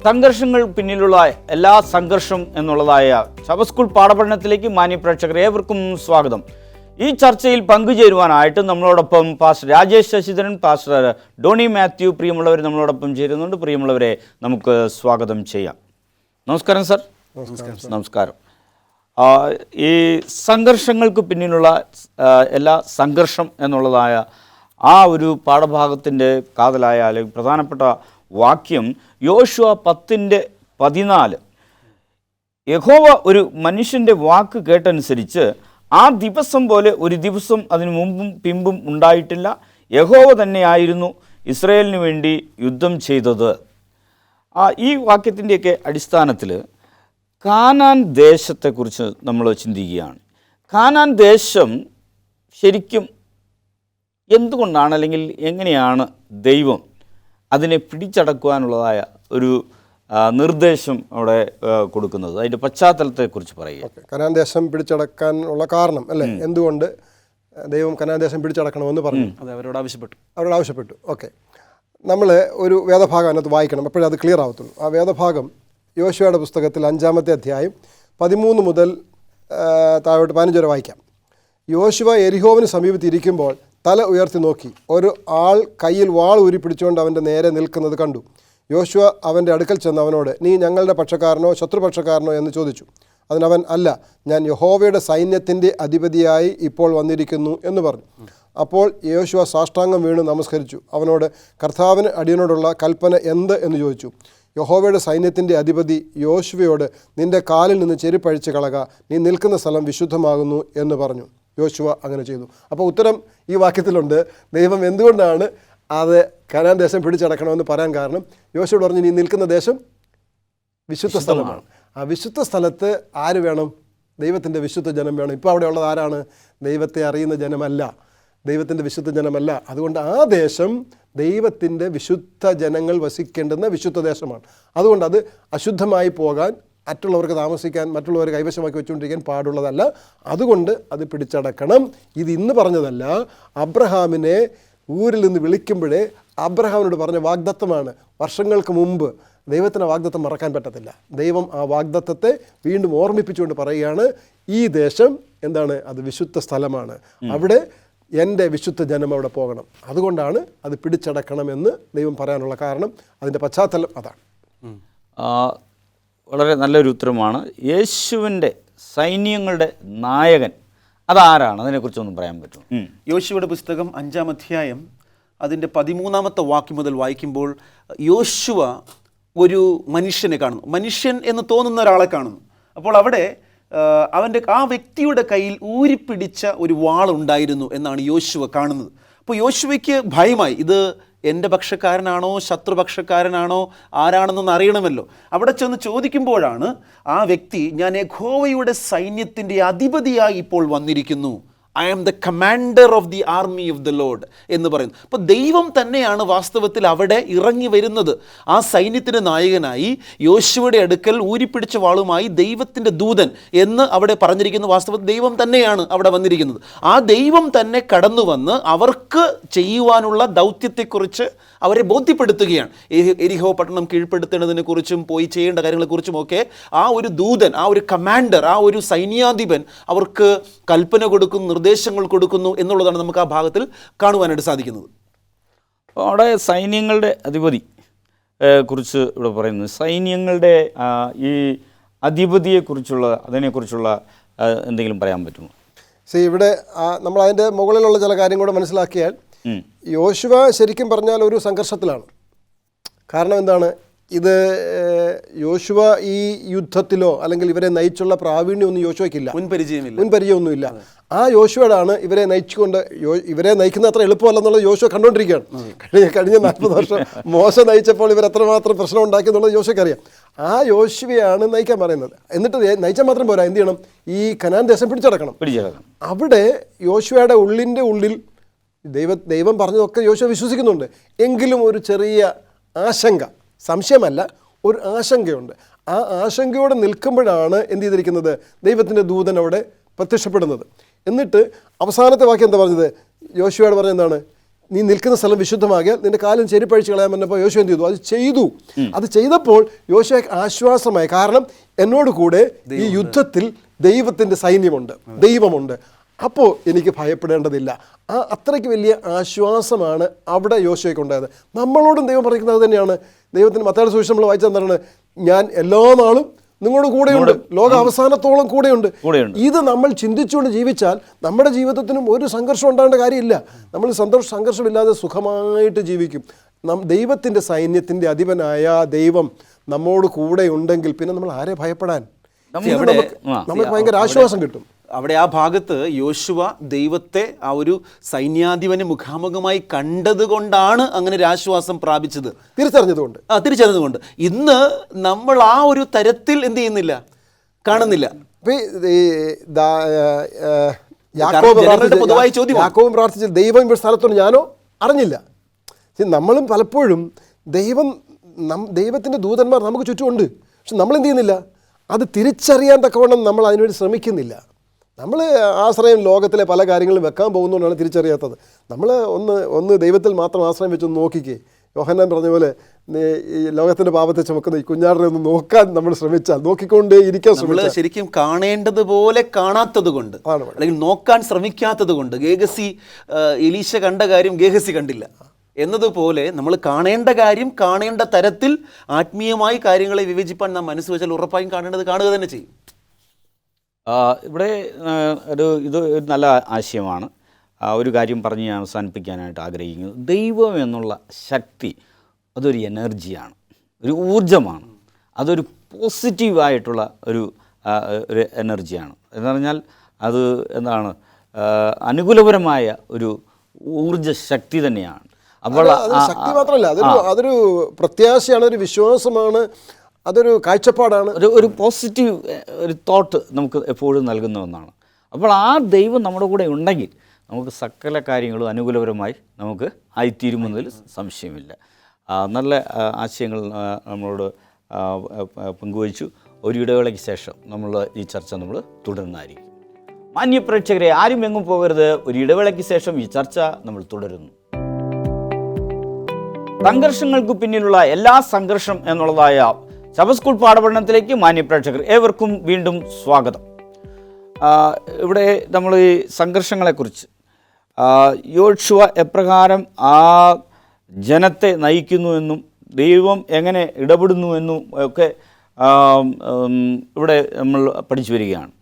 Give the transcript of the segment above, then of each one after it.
സംഘർഷങ്ങൾ പിന്നിലുള്ള എല്ലാ സംഘർഷം എന്നുള്ളതായ ശബസ്കൂൾ പാഠപഠനത്തിലേക്ക് മാന്യപ്രേക്ഷകർ ഏവർക്കും സ്വാഗതം. ഈ ചർച്ചയിൽ പങ്കുചേരുവാനായിട്ട് നമ്മളോടൊപ്പം പാസ്റ്റർ രാജേഷ് ശശിധരൻ, പാസ്റ്റർ ഡോണി മാത്യു, പ്രിയമുള്ളവർ നമ്മളോടൊപ്പം ചേരുന്നുണ്ട്. പ്രിയമുള്ളവരെ നമുക്ക് സ്വാഗതം ചെയ്യാം. നമസ്കാരം സർ. നമസ്കാരം. ഈ സംഘർഷങ്ങൾക്ക് പിന്നിലുള്ള എല്ലാ സംഘർഷം എന്നുള്ളതായ ആ ഒരു പാഠഭാഗത്തിൻ്റെ കാതലായ അല്ലെങ്കിൽ പ്രധാനപ്പെട്ട വാക്യം യോശുവ 10:14. യഹോവ ഒരു മനുഷ്യൻ്റെ വാക്ക് കേട്ടനുസരിച്ച് ആ ദിവസം പോലെ ഒരു ദിവസം അതിനു മുമ്പും പിമ്പും ഉണ്ടായിട്ടില്ല. യഹോവ തന്നെയായിരുന്നു ഇസ്രായേലിന് വേണ്ടി യുദ്ധം ചെയ്തത്. ഈ വാക്യത്തിൻ്റെയൊക്കെ അടിസ്ഥാനത്തിൽ കാനാൻ ദേശത്തെക്കുറിച്ച് നമ്മൾ ചിന്തിക്കുകയാണ്. കാനാൻ ദേശം ശരിക്കും എന്തുകൊണ്ടാണ് അല്ലെങ്കിൽ എങ്ങനെയാണ് ദൈവം അതിനെ പിടിച്ചടക്കുവാനുള്ളതായ ഒരു നിർദ്ദേശം അവിടെ കൊടുക്കുന്നത്? അതിൻ്റെ പശ്ചാത്തലത്തെക്കുറിച്ച് പറയുക. കനാൻ ദേശം പിടിച്ചടക്കാനുള്ള കാരണം അല്ലേ, എന്തുകൊണ്ട് ദൈവം കനാൻ ദേശം പിടിച്ചടക്കണമെന്ന് പറഞ്ഞു? അത് അവരോട് ആവശ്യപ്പെട്ടു. ഓക്കെ, നമ്മൾ ഒരു വേദഭാഗം അതിനകത്ത് വായിക്കണം, അപ്പോഴേ അത് ക്ലിയർ ആവത്തുള്ളൂ. ആ വേദഭാഗം യോശുവയുടെ പുസ്തകത്തിൽ 5-ാമത്തെ അധ്യായം 13 മുതൽ താഴോട്ട് 15 വരെ വായിക്കാം. യോശുവ എരിഹോവിന് സമീപത്തിരിക്കുമ്പോൾ തല ഉയർത്തി നോക്കി, ഒരു ആൾ കയ്യിൽ വാൾ ഊരി പിടിച്ചുകൊണ്ട് അവൻ്റെ നേരെ നിൽക്കുന്നത് കണ്ടു. യോശുവ അവൻ്റെ അടുക്കൽ ചെന്ന് അവനോട്, നീ ഞങ്ങളുടെ പക്ഷക്കാരനോ ശത്രുപക്ഷക്കാരനോ എന്ന് ചോദിച്ചു. അതിനവൻ, അല്ല, ഞാൻ യഹോവയുടെ സൈന്യത്തിൻ്റെ അധിപതിയായി ഇപ്പോൾ വന്നിരിക്കുന്നു എന്ന് പറഞ്ഞു. അപ്പോൾ യോശുവ സാഷ്ടാംഗം വീണ് നമസ്കരിച്ചു. അവനോട്, കർത്താവിന് അടിയനോടുള്ള കൽപ്പന എന്ത് എന്ന് ചോദിച്ചു. യഹോവയുടെ സൈന്യത്തിൻ്റെ അധിപതി യോശുവയോട്, നിൻ്റെ കാലിൽ നിന്ന് ചെരുപ്പഴിച്ച് കളക, നീ നിൽക്കുന്ന സ്ഥലം വിശുദ്ധമാകുന്നു എന്ന് പറഞ്ഞു. യോശുവ അങ്ങനെ ചെയ്തു. അപ്പോൾ ഉത്തരം ഈ വാക്യത്തിലുണ്ട്. ദൈവം എന്തുകൊണ്ടാണ് അത് കനാൻ ദേശം പിടിച്ചടക്കണമെന്ന് പറയാൻ കാരണം, യോശുവോട് പറഞ്ഞു, നീ നിൽക്കുന്ന ദേശം വിശുദ്ധ സ്ഥലമാണ്. ആ വിശുദ്ധ സ്ഥലത്ത് ആര് വേണം? ദൈവത്തിൻ്റെ വിശുദ്ധ ജനം വേണം. ഇപ്പോൾ അവിടെ ഉള്ളത് ആരാണ്? ദൈവത്തെ അറിയുന്ന ജനമല്ല, ദൈവത്തിൻ്റെ വിശുദ്ധ ജനമല്ല. അതുകൊണ്ട് ആ ദേശം ദൈവത്തിൻ്റെ വിശുദ്ധ ജനങ്ങൾ വസിക്കേണ്ടുന്ന വിശുദ്ധ ദേശമാണ്. അതുകൊണ്ട് അത് അശുദ്ധമായി പോകാൻ, മറ്റുള്ളവർക്ക് താമസിക്കാൻ, മറ്റുള്ളവർ കൈവശമാക്കി വെച്ചുകൊണ്ടിരിക്കാൻ പാടുള്ളതല്ല. അതുകൊണ്ട് അത് പിടിച്ചടക്കണം. ഇത് ഇന്ന് പറഞ്ഞതല്ല, അബ്രഹാമിനെ ഊരിൽ നിന്ന് വിളിക്കുമ്പോഴേ അബ്രഹാമിനോട് പറഞ്ഞ വാഗ്ദത്തമാണ്. വർഷങ്ങൾക്ക് മുമ്പ് ദൈവത്തിൻ്റെ വാഗ്ദത്തം മറക്കാൻ പറ്റത്തില്ല. ദൈവം ആ വാഗ്ദത്തത്തെ വീണ്ടും ഓർമ്മിപ്പിച്ചുകൊണ്ട് പറയുകയാണ്, ഈ ദേശം എന്താണ്? അത് വിശുദ്ധ സ്ഥലമാണ്, അവിടെ എൻ്റെ വിശുദ്ധ ജനം അവിടെ പോകണം. അതുകൊണ്ടാണ് അത് പിടിച്ചടക്കണമെന്ന് ദൈവം പറയാനുള്ള കാരണം. അതിൻ്റെ പശ്ചാത്തലം അതാണ്. വളരെ നല്ലൊരു ഉത്തരമാണ്. യേശുവിൻ്റെ സൈന്യങ്ങളുടെ നായകൻ അതാരാണ്? അതിനെക്കുറിച്ചൊന്നും പറയാൻ പറ്റുമോ? യോശുവയുടെ പുസ്തകം 5-ാം അധ്യായം അതിൻ്റെ 13-ാമത്തെ വാക്യം മുതൽ വായിക്കുമ്പോൾ യോശുവ ഒരു മനുഷ്യനെ കാണുന്നു. മനുഷ്യൻ എന്ന് തോന്നുന്ന ഒരാളെ കാണുന്നു. അപ്പോൾ അവിടെ ആ വ്യക്തിയുടെ കയ്യിൽ ഊരിപ്പിടിച്ച ഒരു വാളുണ്ടായിരുന്നു എന്നാണ് യോശുവ കാണുന്നത്. അപ്പോൾ യോശുവയ്ക്ക് ഭയമായി, ഇത് എൻ്റെ പക്ഷക്കാരനാണോ ശത്രുപക്ഷക്കാരനാണോ ആരാണെന്നൊന്ന് അറിയണമല്ലോ. അവിടെ ചെന്ന് ചോദിക്കുമ്പോഴാണ് ആ വ്യക്തി, ഞാൻ യഹോവയുടെ സൈന്യത്തിൻ്റെ അധിപതിയായി ഇപ്പോൾ വന്നിരിക്കുന്നു, I am the commander of the army of the Lord എന്ന് പറയുന്നു. അപ്പോൾ ദൈവം തന്നെയാണ് വാസ്തവത്തിൽ അവിടെ ഇറങ്ങി വരുന്നത്. ആ സൈന്യത്തിൻ്റെ നായകനായി യോശുവയുടെ അടുക്കൽ ഊരിപ്പിടിച്ച വാളുമായി ദൈവത്തിൻ്റെ ദൂതൻ എന്ന് അവിടെ പറഞ്ഞിരിക്കുന്നു. വാസ്തവത്തിൽ ദൈവം തന്നെയാണ് അവിടെ വന്നിരിക്കുന്നത്. ആ ദൈവം തന്നെ കടന്നു വന്ന് അവർക്ക് ചെയ്യുവാനുള്ള ദൗത്യത്തെക്കുറിച്ച് അവരെ ബോധ്യപ്പെടുത്തുകയാണ്. എരിഹോ പട്ടണം കീഴ്പ്പെടുത്തേണ്ടതിനെക്കുറിച്ചും പോയി ചെയ്യേണ്ട കാര്യങ്ങളെക്കുറിച്ചുമൊക്കെ ആ ഒരു ദൂതൻ, ആ ഒരു കമാൻഡർ, ആ ഒരു സൈന്യാധിപൻ അവർക്ക് കൽപ്പന കൊടുക്കുന്നു, നിർദ്ദേശങ്ങൾ കൊടുക്കുന്നു എന്നുള്ളതാണ് നമുക്ക് ആ ഭാഗത്തിൽ കാണുവാനായിട്ട് സാധിക്കുന്നത്. അവിടെ സൈന്യങ്ങളുടെ അധിപതി കുറിച്ച് ഇവിടെ പറയുന്നത്, സൈന്യങ്ങളുടെ ഈ അധിപതിയെക്കുറിച്ചുള്ള അതിനെക്കുറിച്ചുള്ള എന്തെങ്കിലും പറയാൻ പറ്റുമോ? ഇവിടെ നമ്മൾ അതിൻ്റെ മുകളിലുള്ള ചില കാര്യം കൂടെ മനസ്സിലാക്കിയാൽ, യോശുവ ശരിക്കും പറഞ്ഞാൽ ഒരു സംഘർഷത്തിലാണ്. കാരണം എന്താണ്? ഇത് യോശുവ ഈ യുദ്ധത്തിലോ അല്ലെങ്കിൽ ഇവരെ നയിച്ചുള്ള പ്രാവീണ്യമൊന്നും യോശുവയ്ക്കില്ല, മുൻപരിചയമൊന്നുമില്ല. ആ യോശുവയാണ് ഇവരെ നയിച്ചുകൊണ്ട്, ഇവരെ നയിക്കുന്ന അത്ര എളുപ്പമല്ലെന്നുള്ളത് യോശുവ കണ്ടുകൊണ്ടിരിക്കുകയാണ്. കഴിഞ്ഞ 40 വർഷം മോശ നയിച്ചപ്പോൾ ഇവർ എത്രമാത്രം പ്രശ്നം ഉണ്ടാക്കി എന്നുള്ളത് യോശുവയ്ക്കറിയാം. ആ യോശുവയാണ് നയിക്കാൻ പറയുന്നത്. എന്നിട്ട് നയിച്ചാൽ മാത്രം പോരാ, എന്ത് ചെയ്യണം? ഈ കനാൻ ദേശം പിടിച്ചടക്കണം. അവിടെ യോശുവയുടെ ഉള്ളിൽ ദൈവം പറഞ്ഞതൊക്കെ യോശുവ വിശ്വസിക്കുന്നുണ്ട്. എങ്കിലും ഒരു ചെറിയ ആശങ്ക, സംശയമല്ല, ഒരു ആശങ്കയുണ്ട്. ആ ആശങ്കയോടെ നിൽക്കുമ്പോഴാണ് എന്ത് ചെയ്തിരിക്കുന്നത്? ദൈവത്തിൻ്റെ ദൂതൻ അവിടെ പ്രത്യക്ഷപ്പെടുന്നത്. എന്നിട്ട് അവസാനത്തെ വാക്യം എന്താ പറഞ്ഞത്? യോശുവയോട് പറഞ്ഞത് എന്താണ്? നീ നിൽക്കുന്ന സ്ഥലം വിശുദ്ധമാകിയാൽ നിന്റെ കാലിന് ചെരുപ്പഴിച്ച് കളയാൻ പറഞ്ഞപ്പോൾ യോശുവ എന്ത് ചെയ്തു? അത് ചെയ്തു. അത് ചെയ്തപ്പോൾ യോശുവയ്ക്ക് ആശ്വാസമായി. കാരണം എന്നോട് കൂടെ ഈ യുദ്ധത്തിൽ ദൈവത്തിൻ്റെ സൈന്യമുണ്ട്, ദൈവമുണ്ട്. അപ്പോൾ എനിക്ക് ഭയപ്പെടേണ്ടതില്ല. അത്രയ്ക്ക് വലിയ ആശ്വാസമാണ് അവിടെ യോശുവയ്ക്ക് ഉണ്ടായത്. നമ്മളോടും ദൈവം പറയുന്നത് തന്നെയാണ്. ദൈവത്തിന് മത്തായിയുടെ സുവിശേഷം നമ്മൾ വായിച്ചത് എന്താണ്? ഞാൻ എല്ലാ നാളും നിങ്ങളുടെ കൂടെയുണ്ട്, ലോക അവസാനത്തോളം കൂടെയുണ്ട്. ഇത് നമ്മൾ ചിന്തിച്ചുകൊണ്ട് ജീവിച്ചാൽ നമ്മുടെ ജീവിതത്തിനും ഒരു സംഘർഷം ഉണ്ടാകേണ്ട കാര്യമില്ല. നമ്മൾ സംഘർഷമില്ലാതെ സുഖമായിട്ട് ജീവിക്കും. ദൈവത്തിൻ്റെ സൈന്യത്തിൻ്റെ അധിപനായ ദൈവം നമ്മോട് കൂടെ ഉണ്ടെങ്കിൽ പിന്നെ നമ്മൾ ആരെ ഭയപ്പെടാൻ? നമുക്ക് ഭയങ്കര ആശ്വാസം കിട്ടും. അവിടെ ആ ഭാഗത്ത് യോശുവ ദൈവത്തെ ആ ഒരു സൈന്യാധിപന് മുഖാമുഖമായി കണ്ടതുകൊണ്ടാണ് അങ്ങനെ ഒരു ആശ്വാസം പ്രാപിച്ചത്, തിരിച്ചറിഞ്ഞതുകൊണ്ട്. ഇന്ന് നമ്മൾ ആ ഒരു തരത്തിൽ എന്ത് ചെയ്യുന്നില്ല, കാണുന്നില്ല. പൊതുവായ ചോദ്യം, യാക്കോബ് പ്രാർത്ഥിച്ച ദൈവം ഇവിടെ സ്ഥലത്തോട് ഞാനോ അറിഞ്ഞില്ല. നമ്മളും പലപ്പോഴും ദൈവത്തിൻ്റെ ദൂതന്മാർ നമുക്ക് ചുറ്റുമുണ്ട്. പക്ഷെ നമ്മളെന്ത് ചെയ്യുന്നില്ല? അത് തിരിച്ചറിയാൻ തക്കവണ്ണം നമ്മൾ അതിനുവേണ്ടി ശ്രമിക്കുന്നില്ല. നമ്മൾ ആശ്രയം ലോകത്തിലെ പല കാര്യങ്ങളും വെക്കാൻ പോകുന്നതുകൊണ്ടാണ് തിരിച്ചറിയാത്തത്. നമ്മൾ ഒന്ന് ദൈവത്തിൽ മാത്രം ആശ്രയം വെച്ചൊന്ന് നോക്കിക്കേ. യോഹന്നാൻ പറഞ്ഞ പോലെ ഈ ലോകത്തിൻ്റെ പാപത്തെ ചുമക്കുന്ന ഈ കുഞ്ഞാടിനെ ഒന്ന് നോക്കാൻ നമ്മൾ ശ്രമിച്ചാൽ, നോക്കിക്കൊണ്ടേ ഇരിക്കാൻ ശ്രമിച്ചാൽ, ശരിക്കും കാണേണ്ടതുപോലെ കാണാത്തത് കൊണ്ട് അല്ലെങ്കിൽ നോക്കാൻ ശ്രമിക്കാത്തത് കൊണ്ട് ഗേഹസി എലീശ കണ്ട കാര്യം ഗേഹസി കണ്ടില്ല എന്നതുപോലെ നമ്മൾ കാണേണ്ട കാര്യം കാണേണ്ട തരത്തിൽ ആത്മീയമായി കാര്യങ്ങളെ വിവേചിപ്പാൻ നാം മനസ്സ് വെച്ചാൽ ഉറപ്പായും കാണേണ്ടത് കാണുക തന്നെ ചെയ്യും. ഇവിടെ ഇത് ഒരു നല്ല ആശയമാണ്. ഒരു കാര്യം പറഞ്ഞ് ഞാൻ അവസാനിപ്പിക്കാനായിട്ട് ആഗ്രഹിക്കുന്നത്, ദൈവം എന്നുള്ള ശക്തി അതൊരു എനർജിയാണ്, ഒരു ഊർജമാണ്. അതൊരു പോസിറ്റീവായിട്ടുള്ള ഒരു എനർജിയാണ്. എന്ന് പറഞ്ഞാൽ അത് എന്താണ്, അനുകൂലപരമായ ഒരു ഊർജ ശക്തി തന്നെയാണ്. അപ്പോൾ ശക്തി മാത്രമല്ല, അതൊരു പ്രത്യാശയാണ്, ഒരു വിശ്വാസമാണ്, അതൊരു കാഴ്ചപ്പാടാണ്, ഒരു പോസിറ്റീവ് ഒരു തോട്ട് നമുക്ക് എപ്പോഴും നൽകുന്ന ഒന്നാണ്. അപ്പോൾ ആ ദൈവം നമ്മുടെ കൂടെ ഉണ്ടെങ്കിൽ നമുക്ക് സകല കാര്യങ്ങളും അനുകൂലപരമായി നമുക്ക് ആയിത്തീരുമെന്നതിൽ സംശയമില്ല. നല്ല ആശയങ്ങൾ നമ്മളോട് പങ്കുവച്ചു. ഒരു ഇടവേളയ്ക്ക് ശേഷം ഈ ചർച്ച നമ്മൾ തുടരുന്നതായിരിക്കും. മാന്യപ്രേക്ഷകരെ, ആരും എങ്ങും പോകരുത്. ഒരു ഇടവേളയ്ക്ക് ശേഷം ഈ ചർച്ച നമ്മൾ തുടരുന്നു. സംഘർഷങ്ങൾക്ക് പിന്നിലുള്ള എല്ലാ സംഘർഷം എന്നുള്ളതായ സബ് സ്കൂൾ പാഠപഠനത്തിലേക്ക് മാന്യപ്രേക്ഷകർ ഏവർക്കും വീണ്ടും സ്വാഗതം. ഇവിടെ നമ്മൾ ഈ സംഘർഷങ്ങളെക്കുറിച്ച് യോശുവ എപ്രകാരം ആ ജനത്തെ നയിക്കുന്നുവെന്നും ദൈവം എങ്ങനെ ഇടപെടുന്നുവെന്നും ഒക്കെ ഇവിടെ നമ്മൾ പഠിച്ചു വരികയാണ്.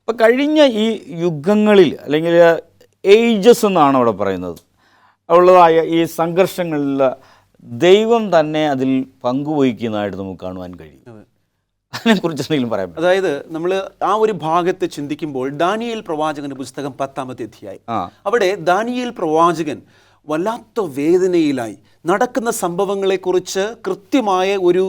അപ്പോൾ കഴിഞ്ഞ ഈ യുഗങ്ങളിൽ അല്ലെങ്കിൽ ഏജസ് എന്നാണ് അവിടെ പറയുന്നത് ഉള്ളതായ ഈ സംഘർഷങ്ങളിൽ ദൈവം തന്നെ അതിൽ പങ്കുവഹിക്കുന്നതായിട്ട് നമുക്ക് കാണുവാൻ കഴിയും. അതിനെക്കുറിച്ച് എന്തെങ്കിലും പറയാം? അതായത് നമ്മൾ ആ ഒരു ഭാഗത്ത് ചിന്തിക്കുമ്പോൾ ദാനിയേൽ പ്രവാചകന്റെ പുസ്തകം 10-ാമത്തെ അധ്യായം, അവിടെ ദാനിയേൽ പ്രവാചകൻ വല്ലാത്ത വേദനയിലായി നടക്കുന്ന സംഭവങ്ങളെക്കുറിച്ച് കൃത്യമായ ഒരു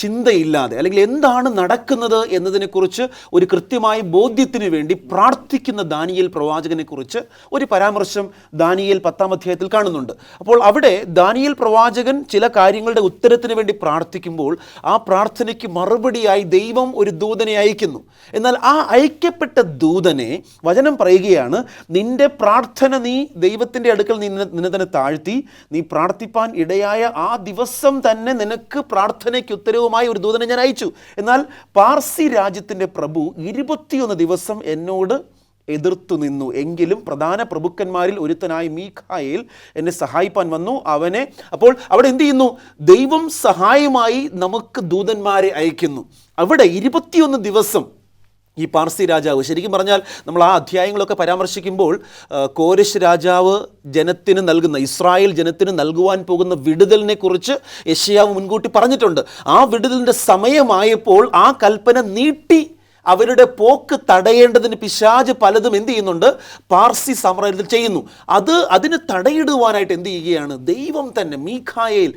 ചിന്തയില്ലാതെ, അല്ലെങ്കിൽ എന്താണ് നടക്കുന്നത് എന്നതിനെക്കുറിച്ച് ഒരു കൃത്യമായ ബോധ്യത്തിന് വേണ്ടി പ്രാർത്ഥിക്കുന്ന ദാനിയേൽ പ്രവാചകനെ കുറിച്ച് ഒരു പരാമർശം ദാനിയേൽ 10-ാം അധ്യായത്തിൽ കാണുന്നുണ്ട്. അപ്പോൾ അവിടെ ദാനിയേൽ പ്രവാചകൻ ചില കാര്യങ്ങളുടെ ഉത്തരത്തിന് വേണ്ടി പ്രാർത്ഥിക്കുമ്പോൾ ആ പ്രാർത്ഥനയ്ക്ക് മറുപടിയായി ദൈവം ഒരു ദൂതനെ അയക്കുന്നു. എന്നാൽ ആ അയക്കപ്പെട്ട ദൂതനെ വചനം പറയുകയാണ്, നിന്റെ പ്രാർത്ഥന നീ ദൈവത്തിൻ്റെ അടുക്കൽ നിന്നെ തന്നെ താഴ്ത്തി നീ പ്രാർത്ഥിപ്പാൻ ഇടയായ ആ ദിവസം തന്നെ നിനക്ക് പ്രാർത്ഥനയ്ക്ക് ഉത്തരവുമായി ഒരു ദൂതനെ ഞാൻ അയച്ചു. എന്നാൽ പാർസി രാജ്യത്തിൻ്റെ പ്രഭു 21 ദിവസം എന്നോട് എതിർത്തു നിന്നു. എങ്കിലും പ്രധാന പ്രഭുക്കന്മാരിൽ ഒരുത്തനായ മീഖായേൽ എന്നെ സഹായിപ്പാൻ വന്നു. അപ്പോൾ അവിടെ എന്ത് ചെയ്യുന്നു? ദൈവം സഹായമായി നമുക്ക് ദൂതന്മാരെ അയക്കുന്നു. അവിടെ 21 ദിവസം ഈ പാർസി രാജാവ്, ശരിക്കും പറഞ്ഞാൽ നമ്മൾ ആ അധ്യായങ്ങളൊക്കെ പരാമർശിക്കുമ്പോൾ കോരശ് രാജാവ് ജനത്തിന് നൽകുന്ന, ഇസ്രായേൽ ജനത്തിന് നൽകുവാൻ പോകുന്ന വിടുതലിനെ കുറിച്ച് യെശയ്യാവ് മുൻകൂട്ടി പറഞ്ഞിട്ടുണ്ട്. ആ വിടുതലിൻ്റെ സമയമായപ്പോൾ ആ കൽപ്പന നീട്ടി അവരുടെ പോക്ക് തടയേണ്ടതിന് പിശാച് പലതും എന്ത് ചെയ്യുന്നുണ്ട്? പാർസി സാമ്രാജ്യത്തിൽ ചെയ്യുന്നു. അതിന് തടയിടുവാനായിട്ട് എന്ത് ചെയ്യുകയാണ്? ദൈവം തന്നെ, മീഖായേൽ,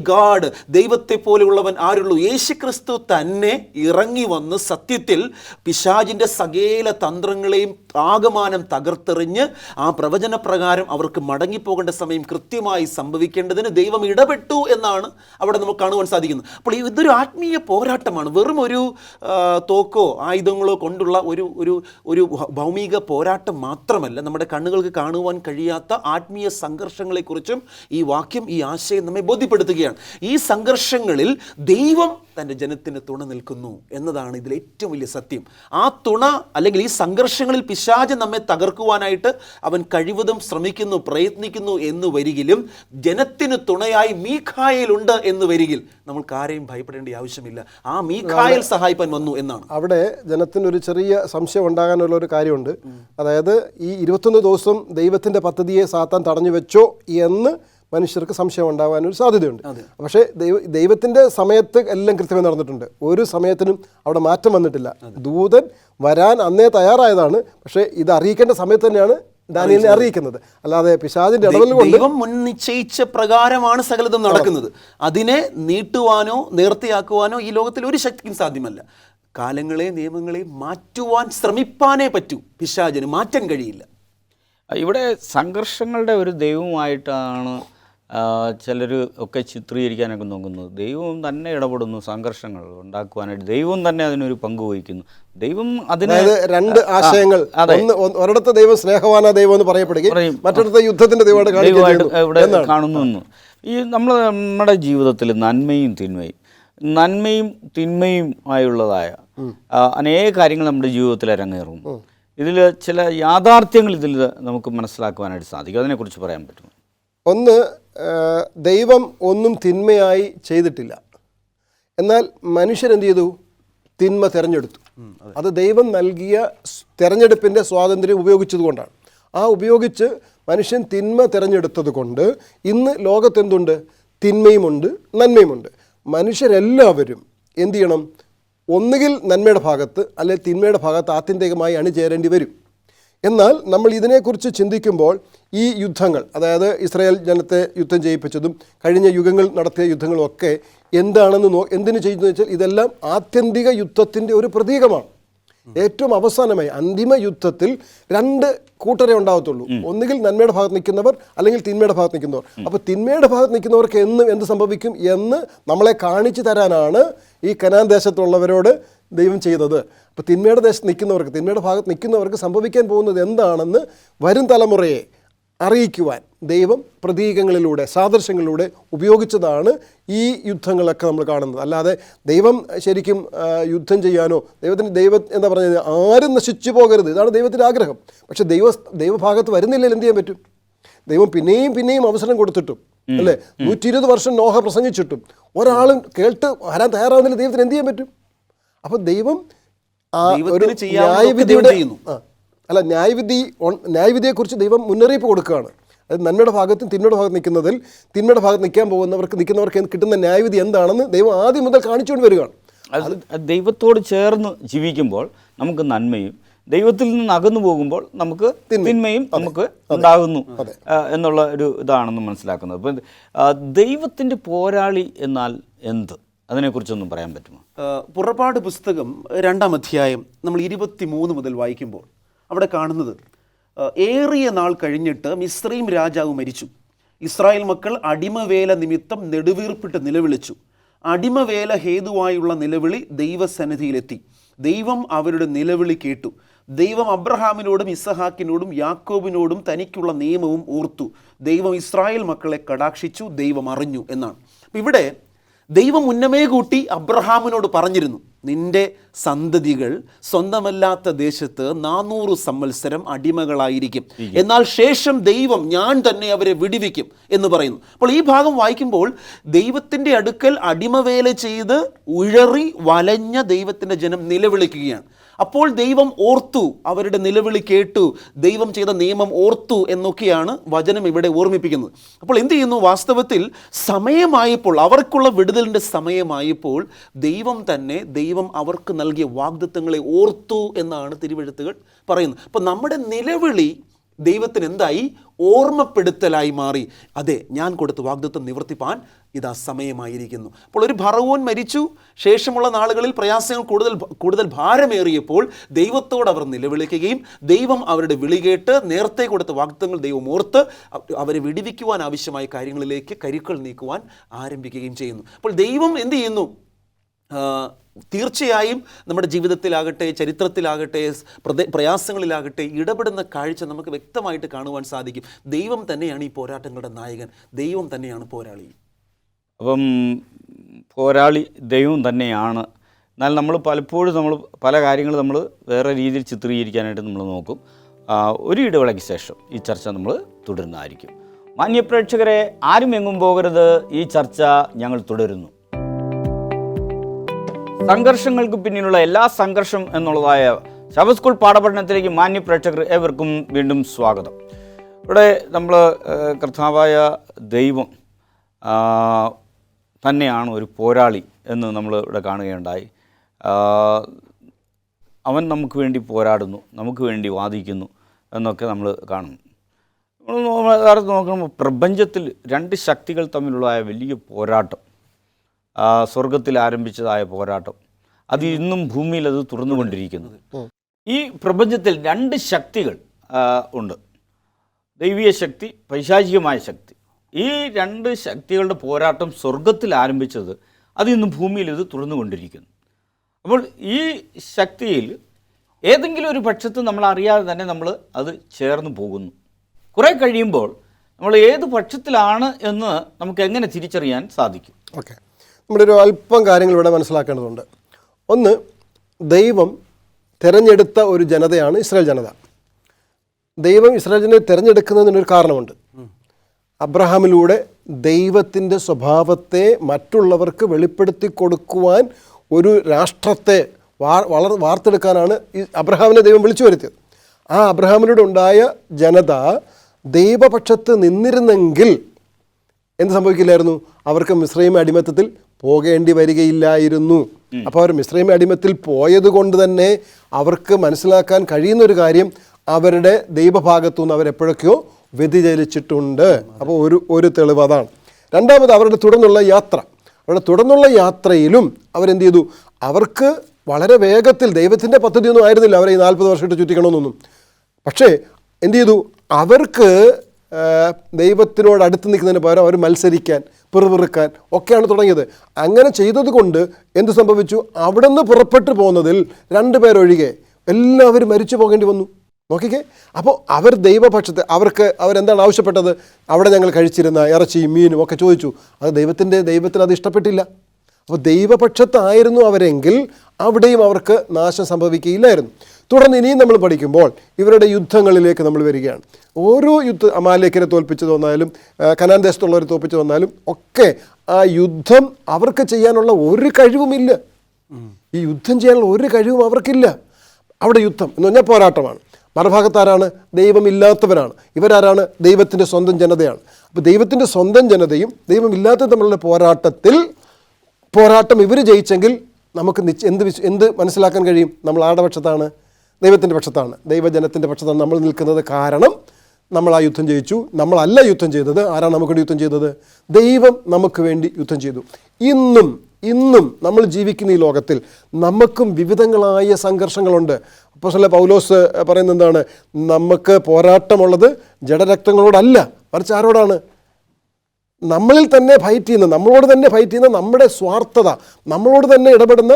ഗാഡ്, ദൈവത്തെ പോലെയുള്ളവൻ ആരുള്ളൂ? യേശുക്രിസ്തു തന്നെ ഇറങ്ങി വന്ന് സത്യത്തിൽ പിശാചിൻ്റെ സകല തന്ത്രങ്ങളെയും ആകമാനം തകർത്തെറിഞ്ഞ് ആ പ്രവചനപ്രകാരം അവർക്ക് മടങ്ങിപ്പോകേണ്ട സമയം കൃത്യമായി സംഭവിക്കേണ്ടതിന് ദൈവം ഇടപെട്ടു എന്നാണ് അവിടെ നമുക്ക് കാണുവാൻ സാധിക്കുന്നത്. അപ്പോൾ ഇതൊരു ആത്മീയ പോരാട്ടമാണ്. വെറും ഒരു തോക്കോ ആയുധങ്ങളോ കൊണ്ടുള്ള ഒരു ഭൗമിക പോരാട്ടം മാത്രമല്ല, നമ്മുടെ കണ്ണുകൾക്ക് കാണുവാൻ കഴിയാത്ത ആത്മീയ സംഘർഷങ്ങളെക്കുറിച്ചും ഈ വാക്യം, ഈ ആശയം നമ്മെ ബോധ്യപ്പെടുത്തുകയാണ്. ഈ സംഘർഷങ്ങളിൽ ദൈവം തൻ്റെ ജനത്തിന് തുണ നിൽക്കുന്നു എന്നതാണ് ഇതിൽ ഏറ്റവും വലിയ സത്യം. ആ തുണ, അല്ലെങ്കിൽ ഈ സംഘർഷങ്ങളിൽ പിശാച് നമ്മെ തകർക്കുവാനായിട്ട് അവൻ കഴിവതും ശ്രമിക്കുന്നു, പ്രയത്നിക്കുന്നു എന്ന് വരികിലും ജനത്തിന് തുണയായി മീഖായേലുണ്ട് എന്ന് വരികിൽ നമ്മൾക്ക് ആരെയും ഭയപ്പെടേണ്ട ആവശ്യമില്ല. ആ മീഖായേൽ സഹായിപ്പാൻ വന്നു എന്നാണ്. അവിടെ ജനത്തിനൊരു ചെറിയ സംശയം ഉണ്ടാകാനുള്ള ഒരു കാര്യമുണ്ട്. അതായത് ഈ 21 ദിവസം ദൈവത്തിൻ്റെ പദ്ധതിയെ സാത്താൻ തടഞ്ഞു വെച്ചോ എന്ന് മനുഷ്യർക്ക് സംശയം ഉണ്ടാകാനൊരു സാധ്യതയുണ്ട്. പക്ഷേ ദൈവത്തിൻ്റെ സമയത്ത് എല്ലാം കൃത്യമായി നടന്നിട്ടുണ്ട്. ഒരു സമയത്തിനും അവിടെ മാറ്റം വന്നിട്ടില്ല. ദൂതൻ വരാൻ അന്നേ തയ്യാറായതാണ്. പക്ഷേ ഇത് അറിയിക്കേണ്ട സമയത്ത് തന്നെയാണ് ദാനിയേലിനെ അറിയിക്കുന്നത്. അല്ലാതെ പിശാചിന്റെ ഇടപെടൽ കൊണ്ട് ദൈവം മുൻ നിശ്ചയിച്ച പ്രകാരമാണ് സകലതും നടക്കുന്നത്. അതിനെ നീട്ടുവാനോ നേർത്തിയാക്കുവാനോ ഈ ലോകത്തിൽ ഒരു ശക്തിക്കും സാധ്യമല്ല. കാലങ്ങളെ നിയമങ്ങളെ മാറ്റുവാൻ ശ്രമിപ്പാനേ പറ്റൂ, പിശാചിന് മാറ്റാൻ കഴിയില്ല. ഇവിടെ സംഘർഷങ്ങളുടെ ഒരു ദൈവമായിട്ടാണ് ചിലർ ഒക്കെ ചിത്രീകരിക്കാനൊക്കെ നോക്കുന്നത്. ദൈവം തന്നെ ഇടപെടുന്നു, സംഘർഷങ്ങൾ ഉണ്ടാക്കുവാനായിട്ട് ദൈവം തന്നെ അതിനൊരു പങ്ക് വഹിക്കുന്നു. ദൈവം അതിന് രണ്ട് ആശയങ്ങൾ, ഒരിടത്ത് ദൈവം സ്നേഹവാന ദൈവം എന്ന് പറയപ്പെടുകയും മറ്റിടത്ത് യുദ്ധത്തിന്റെ ദൈവമായിട്ട് ഇവിടെ കാണുന്നു. ഈ നമ്മുടെ ജീവിതത്തിൽ നന്മയും തിന്മയും ആയുള്ളതായ അനേക കാര്യങ്ങൾ നമ്മുടെ ജീവിതത്തിൽ അരങ്ങേറും. ഇതിൽ ചില യാഥാർത്ഥ്യങ്ങൾ ഇതിൽ നമുക്ക് മനസ്സിലാക്കുവാനായിട്ട് സാധിക്കും. അതിനെക്കുറിച്ച് പറയാൻ പറ്റുമോ? ഒന്ന്, ദൈവം ഒന്നും തിന്മയായി ചെയ്തിട്ടില്ല. എന്നാൽ മനുഷ്യരെന്ത് ചെയ്തു? തിന്മ തിരഞ്ഞെടുത്തു. അത് ദൈവം നൽകിയ തിരഞ്ഞെടുപ്പിൻ്റെ സ്വാതന്ത്ര്യം ഉപയോഗിച്ചതുകൊണ്ടാണ്. ആ ഉപയോഗിച്ച് മനുഷ്യൻ തിന്മ തിരഞ്ഞെടുത്തത് കൊണ്ട് ഇന്ന് ലോകത്തെന്തുണ്ട്? തിന്മയുമുണ്ട്, നന്മയുമുണ്ട്. മനുഷ്യരെല്ലാവരും എന്തു ചെയ്യണം? ഒന്നുകിൽ നന്മയുടെ ഭാഗത്ത് അല്ലെങ്കിൽ തിന്മയുടെ ഭാഗത്ത് ആത്യന്തികമായി അണിചേരേണ്ടി വരും. എന്നാൽ നമ്മൾ ഇതിനെക്കുറിച്ച് ചിന്തിക്കുമ്പോൾ ഈ യുദ്ധങ്ങൾ, അതായത് ഇസ്രായേൽ ജനത്തെ യുദ്ധം ചെയ്യിപ്പിച്ചതും കഴിഞ്ഞ യുഗങ്ങൾ നടത്തിയ യുദ്ധങ്ങളുമൊക്കെ എന്തിനു ചെയ്യുന്നതെന്ന് വെച്ചാൽ ഇതെല്ലാം ആത്യന്തിക യുദ്ധത്തിൻ്റെ ഒരു പ്രതീകമാണ്. ഏറ്റവും അവസാനമായി അന്തിമ യുദ്ധത്തിൽ രണ്ട് കൂട്ടരെ ഉണ്ടാകത്തുള്ളൂ. ഒന്നുകിൽ നന്മയുടെ ഭാഗത്ത് നിൽക്കുന്നവർ അല്ലെങ്കിൽ തിന്മയുടെ ഭാഗത്ത് നിൽക്കുന്നവർ. അപ്പോൾ തിന്മയുടെ ഭാഗത്ത് നിൽക്കുന്നവർക്ക് എന്ത് സംഭവിക്കും എന്ന് നമ്മളെ കാണിച്ചു തരാനാണ് ഈ കനാൻ ദേശത്തുള്ളവരോട് ദൈവം ചെയ്തത്. അപ്പോൾ തിന്മയുടെ ദേശത്ത് നിൽക്കുന്നവർക്ക്, തിന്മയുടെ ഭാഗത്ത് നിൽക്കുന്നവർക്ക് സംഭവിക്കാൻ പോകുന്നത് എന്താണെന്ന് വരും തലമുറയെ അറിയിക്കുവാൻ ദൈവം പ്രതീകങ്ങളിലൂടെ, സാദൃശ്യങ്ങളിലൂടെ ഉപയോഗിച്ചതാണ് ഈ യുദ്ധങ്ങളൊക്കെ നമ്മൾ കാണുന്നത്. അല്ലാതെ ദൈവം ശരിക്കും യുദ്ധം ചെയ്യാനോ ദൈവം എന്താ പറഞ്ഞത്, ആരും നശിച്ചു പോകരുത്, ഇതാണ് ദൈവത്തിൻ്റെ ആഗ്രഹം. പക്ഷെ ദൈവഭാഗത്ത് വരുന്നില്ലെങ്കിൽ എന്ത് ചെയ്യാൻ പറ്റും? ദൈവം പിന്നെയും അവസരം കൊടുത്തിട്ടും, അല്ലേ, 120 വർഷം നോഹ പ്രസംഗിച്ചിട്ടും ഒരാളും കേട്ട് വരാൻ തയ്യാറാവുന്നില്ല. ദൈവത്തിന് എന്ത് ചെയ്യാൻ പറ്റും? അപ്പോൾ ദൈവം ഒരു ന്യായവിധിയുടെ ന്യായവിധിയെക്കുറിച്ച് ദൈവം മുന്നറിയിപ്പ് കൊടുക്കുകയാണ്. അത് നന്മയുടെ ഭാഗത്തും തിന്മയുടെ ഭാഗത്ത് തിന്മയുടെ ഭാഗത്ത് നിൽക്കുന്നവർക്ക് കിട്ടുന്ന ന്യായവിധി എന്താണെന്ന് ദൈവം ആദ്യം മുതൽ കാണിച്ചുകൊണ്ട് വരികയാണ്. അത് ദൈവത്തോട് ചേർന്ന് ജീവിക്കുമ്പോൾ നമുക്ക് നന്മയും, ദൈവത്തിൽ നിന്ന് അകന്നു പോകുമ്പോൾ നമുക്ക് തിന്മയും നമുക്ക് ഉണ്ടാകുന്നു എന്നുള്ള ഒരു ഇതാണെന്ന് മനസ്സിലാക്കുന്നത്. അപ്പം ദൈവത്തിൻ്റെ പോരാളി എന്നാൽ എന്ത്? അതിനെക്കുറിച്ചൊന്നും പറയാൻ പറ്റുമോ? പുറപ്പാട് പുസ്തകം 2-ാം അധ്യായം നമ്മൾ 23 മുതൽ വായിക്കുമ്പോൾ അവിടെ കാണുന്നത്, ഏറിയ നാൾ കഴിഞ്ഞിട്ട് മിസ്രയീം രാജാവ് മരിച്ചു. ഇസ്രായേൽ മക്കൾ അടിമവേല നിമിത്തം നെടുവീർപ്പിട്ട് നിലവിളിച്ചു. അടിമവേല ഹേതുവായുള്ള നിലവിളി ദൈവസന്നിധിയിലെത്തി. ദൈവം അവരുടെ നിലവിളി കേട്ടു. ദൈവം അബ്രഹാമിനോടും ഇസഹാക്കിനോടും യാക്കോബിനോടും തനിക്കുള്ള നിയമവും ഓർത്തു. ദൈവം ഇസ്രായേൽ മക്കളെ കടാക്ഷിച്ചു. ദൈവം അറിഞ്ഞു എന്നാണ്. അപ്പം ഇവിടെ ദൈവം മുന്നമേ കൂട്ടി അബ്രഹാമിനോട് പറഞ്ഞിരുന്നു, നിന്റെ സന്തതികൾ സ്വന്തമല്ലാത്ത ദേശത്ത് 400 സംവത്സരം അടിമകളായിരിക്കും, എന്നാൽ ശേഷം ദൈവം ഞാൻ തന്നെ അവരെ വിടുവിക്കും എന്ന് പറയുന്നു. അപ്പോൾ ഈ ഭാഗം വായിക്കുമ്പോൾ ദൈവത്തിൻ്റെ അടുക്കൽ അടിമവേല ചെയ്ത് ഉഴറി വലഞ്ഞ ദൈവത്തിൻ്റെ ജനം നിലവിളിക്കുകയാണ്. അപ്പോൾ ദൈവം ഓർത്തു, അവരുടെ നിലവിളി കേട്ടു, ദൈവം ചെയ്ത നിയമം ഓർത്തു എന്നൊക്കെയാണ് വചനം ഇവിടെ ഓർമ്മിപ്പിക്കുന്നത്. അപ്പോൾ എന്ത് ചെയ്യുന്നു? വാസ്തവത്തിൽ സമയമായപ്പോൾ, അവർക്കുള്ള വിടുതലിൻ്റെ സമയമായപ്പോൾ ദൈവം അവർക്ക് നൽകിയ വാഗ്ദത്തങ്ങളെ ഓർത്തു എന്നാണ് തിരുവെഴുത്തുകൾ പറയുന്നത്. അപ്പോൾ നമ്മുടെ നിലവിളി ദൈവത്തിന് എന്തായി? ഓർമ്മപ്പെടുത്തലായി മാറി. അതെ, ഞാൻ കൊടുത്ത വാഗ്ദത്തം നിവർത്തിപ്പാൻ ഇതാ സമയമായിരിക്കുന്നു. അപ്പോൾ ഒരു ഫറവോൻ മരിച്ചു, ശേഷമുള്ള നാളുകളിൽ പ്രയാസങ്ങൾ കൂടുതൽ ഭാരമേറിയപ്പോൾ ദൈവത്തോട് അവർ നിലവിളിക്കുകയും ദൈവം അവരുടെ വിളി കേട്ട് നേരത്തെ കൊടുത്ത വാഗ്ദത്തങ്ങൾ ദൈവം ഓർത്ത് അവരെ വിടുവിക്കുവാൻ ആവശ്യമായ കാര്യങ്ങളിലേക്ക് കരുക്കൾ നീക്കുവാൻ ആരംഭിക്കുകയും ചെയ്യുന്നു. അപ്പോൾ ദൈവം എന്ത് ചെയ്യുന്നു? തീർച്ചയായും നമ്മുടെ ജീവിതത്തിലാകട്ടെ, ചരിത്രത്തിലാകട്ടെ, പ്രയാസങ്ങളിലാകട്ടെ ഇടപെടുന്ന കാഴ്ച നമുക്ക് വ്യക്തമായിട്ട് കാണുവാൻ സാധിക്കും. ദൈവം തന്നെയാണ് ഈ പോരാട്ടങ്ങളുടെ നായകൻ, ദൈവം തന്നെയാണ് പോരാളി. അപ്പം പോരാളി ദൈവം തന്നെയാണ്. എന്നാൽ നമ്മൾ പലപ്പോഴും പല കാര്യങ്ങൾ നമ്മൾ വേറെ രീതിയിൽ ചിത്രീകരിക്കാനായിട്ട് നമ്മൾ നോക്കും. ഒരു ഇടവേളയ്ക്ക് ശേഷം ഈ ചർച്ച നമ്മൾ തുടരുന്നതായിരിക്കും. മാന്യപ്രേക്ഷകരെ, ആരും എങ്ങും പോകരുത്, ഈ ചർച്ച ഞങ്ങൾ തുടരുന്നു. സംഘർഷങ്ങൾക്ക് പിന്നിലുള്ള എല്ലാ സംഘർഷം എന്നുള്ളതായ ശബത്ത് സ്കൂൾ പാഠപഠനത്തിലേക്ക് മാന്യപ്രേക്ഷകർ ഏവർക്കും വീണ്ടും സ്വാഗതം. ഇവിടെ നമ്മൾ കർത്താവായ ദൈവം തന്നെയാണ് ഒരു പോരാളി എന്ന് നമ്മൾ ഇവിടെ കാണുകയുണ്ടായി. അവൻ നമുക്ക് വേണ്ടി പോരാടുന്നു, നമുക്ക് വേണ്ടി വാദിക്കുന്നു എന്നൊക്കെ നമ്മൾ കാണുന്നു. നമ്മൾ നോക്കുമ്പോൾ പ്രപഞ്ചത്തിൽ രണ്ട് ശക്തികൾ തമ്മിലുള്ളതായ വലിയ പോരാട്ടം, സ്വർഗത്തിൽ ആരംഭിച്ചതായ പോരാട്ടം, അത് ഇന്നും ഭൂമിയിൽ അത് തുറന്നുകൊണ്ടിരിക്കുന്നു. ഈ പ്രപഞ്ചത്തിൽ രണ്ട് ശക്തികൾ ഉണ്ട്, ദൈവീയ ശക്തി, പൈശാചികമായ ശക്തി. ഈ രണ്ട് ശക്തികളുടെ പോരാട്ടം സ്വർഗത്തിൽ ആരംഭിച്ചത് അത് ഇന്നും ഭൂമിയിൽ ഇത് തുറന്നുകൊണ്ടിരിക്കുന്നു. അപ്പോൾ ഈ ശക്തിയിൽ ഏതെങ്കിലും ഒരു പക്ഷത്ത് നമ്മൾ അറിയാതെ തന്നെ നമ്മൾ അത് ചേർന്ന് പോകുന്നു. കുറേ കഴിയുമ്പോൾ നമ്മൾ ഏത് പക്ഷത്തിലാണ് എന്ന് നമുക്ക് എങ്ങനെ തിരിച്ചറിയാൻ സാധിക്കും? ഓക്കെ, നമ്മുടെ ഒരു അല്പം കാര്യങ്ങൾ ഇവിടെ മനസ്സിലാക്കേണ്ടതുണ്ട്. ഒന്ന്, ദൈവം തിരഞ്ഞെടുത്ത ഒരു ജനതയാണ് ഇസ്രായേൽ ജനത. ദൈവം ഇസ്രായേൽ ജനതയെ തിരഞ്ഞെടുക്കുന്നതിനൊരു കാരണമുണ്ട്. അബ്രഹാമിലൂടെ ദൈവത്തിൻ്റെ സ്വഭാവത്തെ മറ്റുള്ളവർക്ക് വെളിപ്പെടുത്തി കൊടുക്കുവാൻ ഒരു രാഷ്ട്രത്തെ വാർത്തെടുക്കാനാണ് ഈ അബ്രഹാമിനെ ദൈവം വിളിച്ചു വരുത്തിയത്. ആ അബ്രഹാമിലൂടെ ഉണ്ടായ ജനത ദൈവപക്ഷത്ത് നിന്നിരുന്നെങ്കിൽ എന്ത് സംഭവിക്കില്ലായിരുന്നു? അവർക്ക് മിസ്രൈം അടിമത്തത്തിൽ പോകേണ്ടി വരികയില്ലായിരുന്നു. അപ്പോൾ അവർ മിസ്രൈം അടിമത്തിൽ പോയത് കൊണ്ട് തന്നെ അവർക്ക് മനസ്സിലാക്കാൻ കഴിയുന്നൊരു കാര്യം, അവരുടെ ദൈവഭാഗത്തു നിന്ന് അവരെപ്പോഴൊക്കെയോ വ്യതിചലിച്ചിട്ടുണ്ട്. അപ്പോൾ ഒരു തെളിവ് അതാണ്. രണ്ടാമത്, അവരുടെ തുടർന്നുള്ള യാത്രയിലും അവരെന്ത് ചെയ്തു? അവർക്ക് വളരെ വേഗത്തിൽ, ദൈവത്തിൻ്റെ പദ്ധതിയൊന്നും ആയിരുന്നില്ല അവരെ ഈ 40 വർഷമായിട്ട് ചുറ്റിക്കണമെന്നൊന്നും. പക്ഷേ എന്ത് ചെയ്തു? അവർക്ക് ദൈവത്തിനോട് അടുത്ത് നിൽക്കുന്നതിന് പകരം അവർ മത്സരിക്കാൻ, പിറുപിറുക്കാൻ ഒക്കെയാണ് തുടങ്ങിയത്. അങ്ങനെ ചെയ്തത് കൊണ്ട് എന്ത് സംഭവിച്ചു? അവിടെ നിന്ന് പുറപ്പെട്ടു പോകുന്നതിൽ 2 പേരൊഴികെ എല്ലാവരും മരിച്ചു പോകേണ്ടി വന്നു. നോക്കിക്കേ, അപ്പോൾ അവർ ദൈവപക്ഷത്തെ അവരെന്താണ് ആവശ്യപ്പെട്ടത്? അവിടെ ഞങ്ങൾ കഴിച്ചിരുന്ന ഇറച്ചിയും മീനും ഒക്കെ ചോദിച്ചു. അത് ദൈവത്തിന് അത് ഇഷ്ടപ്പെട്ടില്ല. അപ്പോൾ ദൈവപക്ഷത്തായിരുന്നു അവരെങ്കിൽ അവിടെയും അവർക്ക് നാശം സംഭവിക്കുകയില്ലായിരുന്നു. തുടർന്ന് ഇനിയും നമ്മൾ പഠിക്കുമ്പോൾ ഇവരുടെ യുദ്ധങ്ങളിലേക്ക് നമ്മൾ വരികയാണ്. ഓരോ അമാലേക്കിനെ തോൽപ്പിച്ചത് വന്നാലും കനാൻ ദേശത്തുള്ളവരെ തോൽപ്പിച്ചു വന്നാലും ഒക്കെ ആ യുദ്ധം അവർക്ക് ചെയ്യാനുള്ള ഒരു കഴിവുമില്ല. ഈ യുദ്ധം ചെയ്യാനുള്ള ഒരു കഴിവും അവർക്കില്ല. അവിടെ യുദ്ധം എന്ന് പറഞ്ഞാൽ പോരാട്ടമാണ്. മറുഭാഗത്താരാണ്? ദൈവമില്ലാത്തവരാണ്. ഇവരാരാണ്? ദൈവത്തിൻ്റെ സ്വന്തം ജനതയാണ്. അപ്പോൾ ദൈവത്തിൻ്റെ സ്വന്തം ജനതയും ദൈവമില്ലാത്ത തമ്മിലുള്ള പോരാട്ടം ഇവർ ജയിച്ചെങ്കിൽ നമുക്ക് എന്ത് മനസ്സിലാക്കാൻ കഴിയും? നമ്മൾ ആരുടെ പക്ഷത്താണ്? ദൈവത്തിൻ്റെ പക്ഷത്താണ്, ദൈവജനത്തിൻ്റെ പക്ഷത്താണ് നമ്മൾ നിൽക്കുന്നത്. കാരണം നമ്മൾ ആ യുദ്ധം ജയിച്ചു. നമ്മളല്ല യുദ്ധം ചെയ്തത്. ആരാണ് നമുക്ക് വേണ്ടി യുദ്ധം ചെയ്തത്? ദൈവം നമുക്ക് വേണ്ടി യുദ്ധം ചെയ്തു. ഇന്നും നമ്മൾ ജീവിക്കുന്ന ഈ ലോകത്തിൽ നമുക്കും വിവിധങ്ങളായ സംഘർഷങ്ങളുണ്ട്. അപ്പോസ്തലൻ പൗലോസ് പറയുന്നത് എന്താണ്? നമുക്ക് പോരാട്ടമുള്ളത് ജഡരക്തങ്ങളോടല്ല, മറിച്ച് ആരോടാണ്? നമ്മളോട് തന്നെ ഫൈറ്റ് ചെയ്യുന്ന നമ്മുടെ സ്വാർത്ഥത, നമ്മളോട് തന്നെ ഇടപെടുന്ന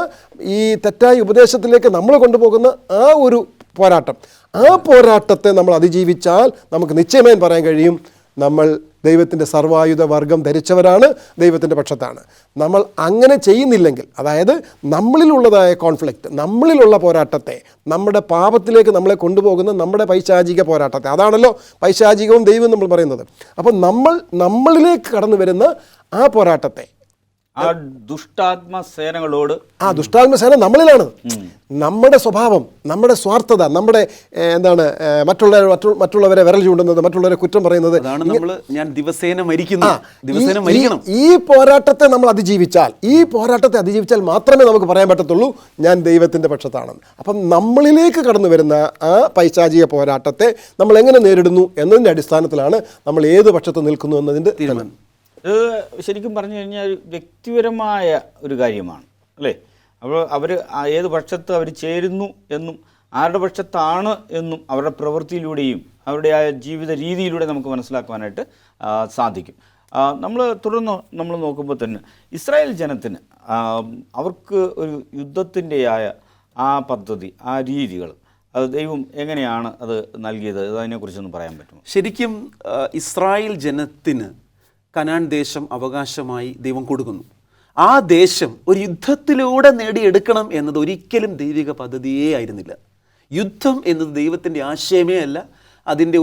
ഈ തെറ്റായ ഉപദേശത്തിലേക്ക് നമ്മൾ കൊണ്ടുപോകുന്ന ആ ഒരു പോരാട്ടം. ആ പോരാട്ടത്തെ നമ്മൾ അതിജീവിച്ചാൽ നമുക്ക് നിശ്ചയമായും പറയാൻ കഴിയും, നമ്മൾ ദൈവത്തിൻ്റെ സർവായുധ വർഗം ധരിച്ചവരാണ്, ദൈവത്തിൻ്റെ പക്ഷത്താണ്. നമ്മൾ അങ്ങനെ ചെയ്യുന്നില്ലെങ്കിൽ, അതായത് നമ്മളിലുള്ളതായ കോൺഫ്ലിക്റ്റ്, നമ്മളിലുള്ള പോരാട്ടത്തെ, നമ്മുടെ പാപത്തിലേക്ക് നമ്മളെ കൊണ്ടുപോകുന്ന നമ്മുടെ പൈശാചിക പോരാട്ടത്തെ, അതാണല്ലോ പൈശാചികവും ദൈവവും നമ്മൾ പറയുന്നത്. അപ്പോൾ നമ്മളിലേക്ക് കടന്നു വരുന്ന ആ പോരാട്ടത്തെ, ആ ദുഷ്ടാത്മസേനകളോട്, ആ ദുഷ്ടാത്മസേന നമ്മളിലാണ്. നമ്മുടെ സ്വഭാവം, നമ്മുടെ സ്വാർത്ഥത, നമ്മുടെ മറ്റുള്ളവരെ വിരൽ ചൂണ്ടുന്നത്, മറ്റുള്ളവരെ കുറ്റം പറയുന്നത്, ഞാൻ ദിവസേന മരിക്കണം. ഈ പോരാട്ടത്തെ നമ്മൾ അതിജീവിച്ചാൽ മാത്രമേ നമുക്ക് പറയാൻ പറ്റത്തുള്ളൂ ഞാൻ ദൈവത്തിൻ്റെ പക്ഷത്താണെന്ന്. അപ്പം നമ്മളിലേക്ക് കടന്നു വരുന്ന ആ പൈശാചിക പോരാട്ടത്തെ നമ്മൾ എങ്ങനെ നേരിടുന്നു എന്നതിൻ്റെ അടിസ്ഥാനത്തിലാണ് നമ്മൾ ഏത് പക്ഷത്ത് നിൽക്കുന്നു എന്നതിൻ്റെ തീരുമാനം. ഇത് ശരിക്കും പറഞ്ഞു കഴിഞ്ഞാൽ ഒരു വ്യക്തിപരമായ ഒരു കാര്യമാണ് അല്ലേ? അപ്പോൾ അവർ ഏത് പക്ഷത്ത് അവർ ചേരുന്നു എന്നും ആരുടെ പക്ഷത്താണ് എന്നും അവരുടെ പ്രവൃത്തിയിലൂടെയും അവരുടെ ആ ജീവിത രീതിയിലൂടെ നമുക്ക് മനസ്സിലാക്കുവാനായിട്ട് സാധിക്കും. തുടർന്ന് നമ്മൾ നോക്കുമ്പോൾ തന്നെ ഇസ്രായേൽ ജനത്തിന് അവർക്ക് ഒരു യുദ്ധത്തിൻ്റെയായ ആ പദ്ധതി, ആ രീതികൾ, അത് ദൈവം എങ്ങനെയാണ് അത് നൽകിയത്? അതിനെക്കുറിച്ചൊന്ന് പറയാൻ പറ്റുമോ? ശരിക്കും ഇസ്രായേൽ ജനത്തിന് കനാൻ ദേശം അവകാശമായി ദൈവം കൊടുക്കുന്നു. ആ ദേശം ഒരു യുദ്ധത്തിലൂടെ നേടിയെടുക്കണം എന്നത് ഒരിക്കലും ദൈവിക പദ്ധതിയേ ആയിരുന്നില്ല. യുദ്ധം എന്നത് ദൈവത്തിൻ്റെ ആശയമേ അല്ല, അതിൻ്റെ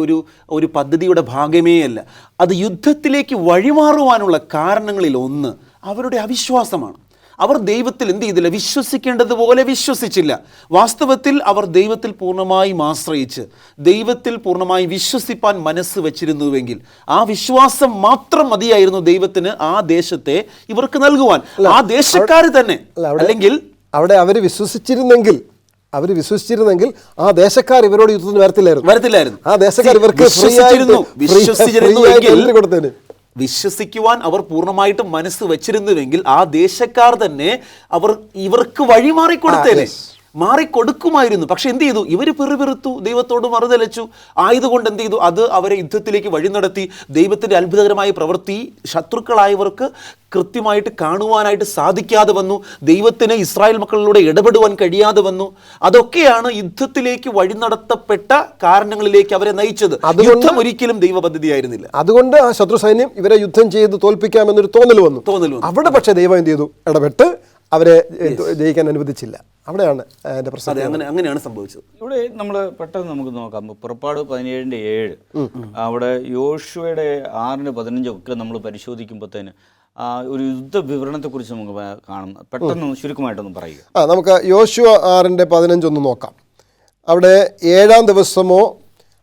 ഒരു പദ്ധതിയുടെ ഭാഗമേ അല്ല. അത് യുദ്ധത്തിലേക്ക് വഴിമാറുവാനുള്ള കാരണങ്ങളിൽ ഒന്ന് അവരുടെ അവിശ്വാസമാണ്. അവർ ദൈവത്തിൽ എന്ത് ചെയ്തില്ല? വിശ്വസിക്കേണ്ടതുപോലെ വിശ്വസിച്ചില്ല. വാസ്തവത്തിൽ അവർ ദൈവത്തിൽ പൂർണ്ണമായും ആശ്രയിച്ച് ദൈവത്തിൽ പൂർണ്ണമായി വിശ്വസിപ്പാൻ മനസ്സ് വച്ചിരുന്നുവെങ്കിൽ ആ വിശ്വാസം മാത്രം മതിയായിരുന്നു ദൈവത്തിന് ആ ദേശത്തെ ഇവർക്ക് നൽകുവാൻ. ആ ദേശക്കാർ തന്നെ അല്ലെങ്കിൽ അവിടെ അവർ വിശ്വസിച്ചിരുന്നെങ്കിൽ ആ ദേശക്കാർ ഇവരോട് യുദ്ധത്തിന് വരത്തില്ലായിരുന്നു. ആ ദേശക്കാർ ഇവർക്ക് വിശ്വസിക്കുവാൻ അവർ പൂർണ്ണമായിട്ടും മനസ്സ് വച്ചിരുന്നുവെങ്കിൽ ആ ദേശക്കാർ തന്നെ ഇവർക്ക് വഴിമാറിക്കൊടുത്തേനെ, മാറിക്കൊടുക്കുമായിരുന്നു. പക്ഷെ എന്ത് ചെയ്തു? ഇവർ പിറുപിറുത്തു, ദൈവത്തോട് മറുതലച്ചു. ആയതുകൊണ്ട് എന്ത് ചെയ്തു? അത് അവരെ യുദ്ധത്തിലേക്ക് വഴി നടത്തി. ദൈവത്തിൻ്റെ അത്ഭുതകരമായ പ്രവൃത്തി ശത്രുക്കളായവർക്ക് കൃത്യമായിട്ട് കാണുവാനായിട്ട് സാധിക്കാതെ വന്നു. ദൈവത്തിന് ഇസ്രായേൽ മക്കളിലൂടെ ഇടപെടുവാൻ കഴിയാതെ വന്നു. അതൊക്കെയാണ് യുദ്ധത്തിലേക്ക് വഴി നടത്തപ്പെട്ട കാരണങ്ങളിലേക്ക് അവരെ നയിച്ചത്. യുദ്ധം ഒരിക്കലും ദൈവ പദ്ധതിയായിരുന്നില്ല. അതുകൊണ്ട് ആ ശത്രു സൈന്യം ഇവരെ യുദ്ധം ചെയ്ത് തോൽപ്പിക്കാമെന്നൊരു തോന്നൽ വന്നു. അവിടെ പക്ഷേ ദൈവം എന്ത് ചെയ്തു? ഇടപെട്ട് അവരെ ജയിക്കാൻ അനുവദിച്ചില്ല. അവിടെയാണ് എൻ്റെ പ്രശ്നം. അങ്ങനെയാണ് സംഭവിച്ചത്. ഇവിടെ നമ്മൾ പെട്ടെന്ന് നമുക്ക് നോക്കാം. പുറപ്പാട് 17:7 അവിടെ യോശുവയുടെ 6:15 ഒക്കെ നമ്മൾ പരിശോധിക്കുമ്പോഴത്തേന് ഒരു യുദ്ധ വിവരണത്തെക്കുറിച്ച് നമുക്ക് കാണും. പെട്ടെന്ന് ചുരുക്കമായിട്ടൊന്ന് പറയുക. നമുക്ക് യോശുവ 6:15 നോക്കാം. അവിടെ 7-ാം ദിവസമോ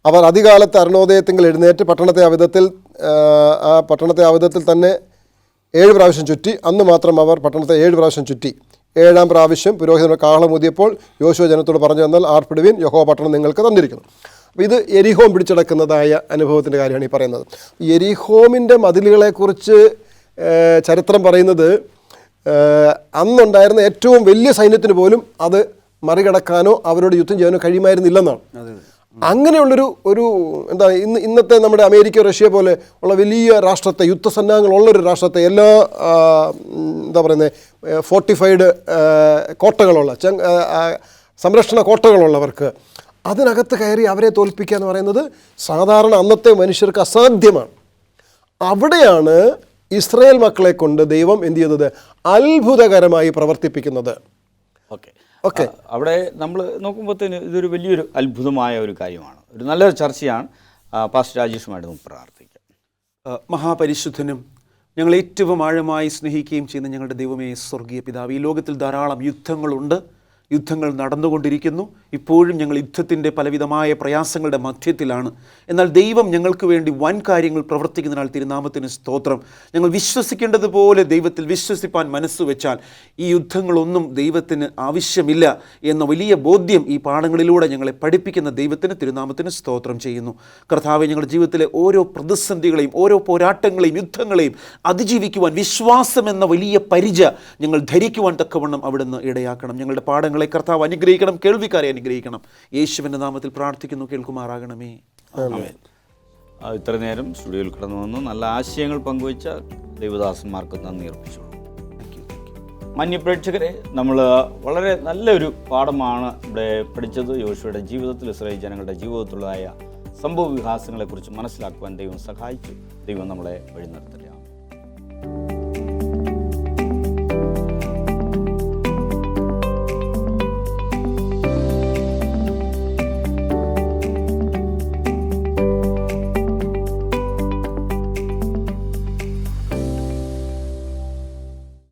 അവർ അതികാലത്ത് അരുണോദയത്തിങ്കിൽ എഴുന്നേറ്റ് പട്ടണത്തെ ആ വിധത്തിൽ തന്നെ 7 പ്രാവശ്യം ചുറ്റി. അന്ന് മാത്രം അവർ പട്ടണത്തെ 7 പ്രാവശ്യം ചുറ്റി. 7-ാം പ്രാവശ്യം പുരോഹിതന്റെ കാഹളം ഊതിയപ്പോൾ യോശുവ ജനത്തോട് പറഞ്ഞു, എന്നാൽ ആർപ്പിടുവിൻ, യഹോവ പട്ടണം നിങ്ങൾക്ക് തന്നിരിക്കുന്നു. അപ്പോൾ ഇത് യെരിഹോം പിടിച്ചടക്കുന്നതായ അനുഭവത്തിൻ്റെ കാര്യമാണ് ഈ പറയുന്നത്. യെരിഹോമിൻ്റെ മതിലുകളെക്കുറിച്ച് ചരിത്രം പറയുന്നത് അന്നുണ്ടായിരുന്ന ഏറ്റവും വലിയ സൈന്യത്തിന് പോലും അത് മറികടക്കാനോ അവരോട് യുദ്ധം ചെയ്യാനോ കഴിയുമായിരുന്നില്ലെന്നാണ്. അങ്ങനെയുള്ളൊരു എന്താ ഇന്നത്തെ നമ്മുടെ അമേരിക്ക, റഷ്യ പോലെ ഉള്ള വലിയ രാഷ്ട്രത്തെ, യുദ്ധസന്നാഹങ്ങളുള്ളൊരു രാഷ്ട്രത്തെ, എല്ലാ എന്താ പറയുന്നത് ഫോർട്ടിഫൈഡ് കോട്ടകളുള്ള സംരക്ഷണ കോട്ടകളുള്ളവർക്ക് അതിനകത്ത് കയറി അവരെ തോൽപ്പിക്കുക എന്ന് പറയുന്നത് സാധാരണ അന്നത്തെ മനുഷ്യർക്ക് അസാധ്യമാണ്. അവിടെയാണ് ഇസ്രായേൽ മക്കളെ കൊണ്ട് ദൈവം എന്ത് ചെയ്യുന്നത്? അത്ഭുതകരമായി പ്രവർത്തിപ്പിക്കുന്നത്. ഓക്കെ, അവിടെ നമ്മൾ നോക്കുമ്പോഴത്തേന് ഇതൊരു വലിയൊരു അത്ഭുതമായ ഒരു കാര്യമാണ്. ഒരു നല്ലൊരു ചർച്ചയാണ്. പാസ്റ്റർ രാജേഷുമായിട്ട് നമുക്ക് പ്രാർത്ഥിക്കാം. മഹാപരിശുദ്ധനും ഞങ്ങൾ ഏറ്റവും ആഴമായി സ്നേഹിക്കുകയും ചെയ്യുന്ന ഞങ്ങളുടെ ദൈവമേ, സ്വർഗീയ പിതാവ്, ഈ ലോകത്തിൽ ധാരാളം യുദ്ധങ്ങളുണ്ട്, യുദ്ധങ്ങൾ നടന്നുകൊണ്ടിരിക്കുന്നു. ഇപ്പോഴും ഞങ്ങൾ യുദ്ധത്തിൻ്റെ പലവിധമായ പ്രയാസങ്ങളുടെ മധ്യത്തിലാണ്. എന്നാൽ ദൈവം ഞങ്ങൾക്ക് വേണ്ടി വൻ കാര്യങ്ങൾ പ്രവർത്തിക്കുന്നതിനാൽ തിരുനാമത്തിന് സ്തോത്രം. ഞങ്ങൾ വിശ്വസിക്കേണ്ടതുപോലെ ദൈവത്തിൽ വിശ്വസിപ്പാൻ മനസ്സ് വെച്ചാൽ ഈ യുദ്ധങ്ങളൊന്നും ദൈവത്തിന് ആവശ്യമില്ല എന്ന വലിയ ബോധ്യം ഈ പാഠങ്ങളിലൂടെ ഞങ്ങളെ പഠിപ്പിക്കുന്ന ദൈവത്തിന് തിരുനാമത്തിന് സ്തോത്രം ചെയ്യുന്നു. കർത്താവേ, ഞങ്ങളുടെ ജീവിതത്തിലെ ഓരോ പ്രതിസന്ധികളെയും ഓരോ പോരാട്ടങ്ങളെയും യുദ്ധങ്ങളെയും അതിജീവിക്കുവാൻ വിശ്വാസം എന്ന വലിയ പരിച ഞങ്ങൾ ധരിക്കുവാൻ തക്കവണ്ണം അവിടുന്ന് ഇടയാക്കണം. ഞങ്ങളുടെ പാഠങ്ങളെ കർത്താവ് അനുഗ്രഹിക്കണം, കേൾവിക്കാരെ അനുഗ്രഹിക്കണം. യേശുവിൻ്റെ നാമത്തിൽ പ്രാർത്ഥിക്കുന്നു, കേൾക്കുമാറാകണമേ. ഇത്ര നേരം സ്റ്റുഡിയോയിൽ കടന്നു വന്നു നല്ല ആശയങ്ങൾ പങ്കുവച്ച ദൈവദാസന്മാർക്ക് നന്ദി അർപ്പിച്ചു. മാന്യപ്രേക്ഷകരെ, നമ്മൾ വളരെ നല്ലൊരു പാഠമാണ് ഇവിടെ പഠിച്ചത്. യോശുവയുടെ ജീവിതത്തിൽ ഇസ്രായേൽ ജനങ്ങളുടെ ജീവിതത്തിലുള്ളതായ സംഭവ വികാസങ്ങളെക്കുറിച്ച് മനസ്സിലാക്കുവാൻ ദൈവം സഹായിച്ചു. ദൈവം നമ്മളെ വഴി നടത്തട്ടെ.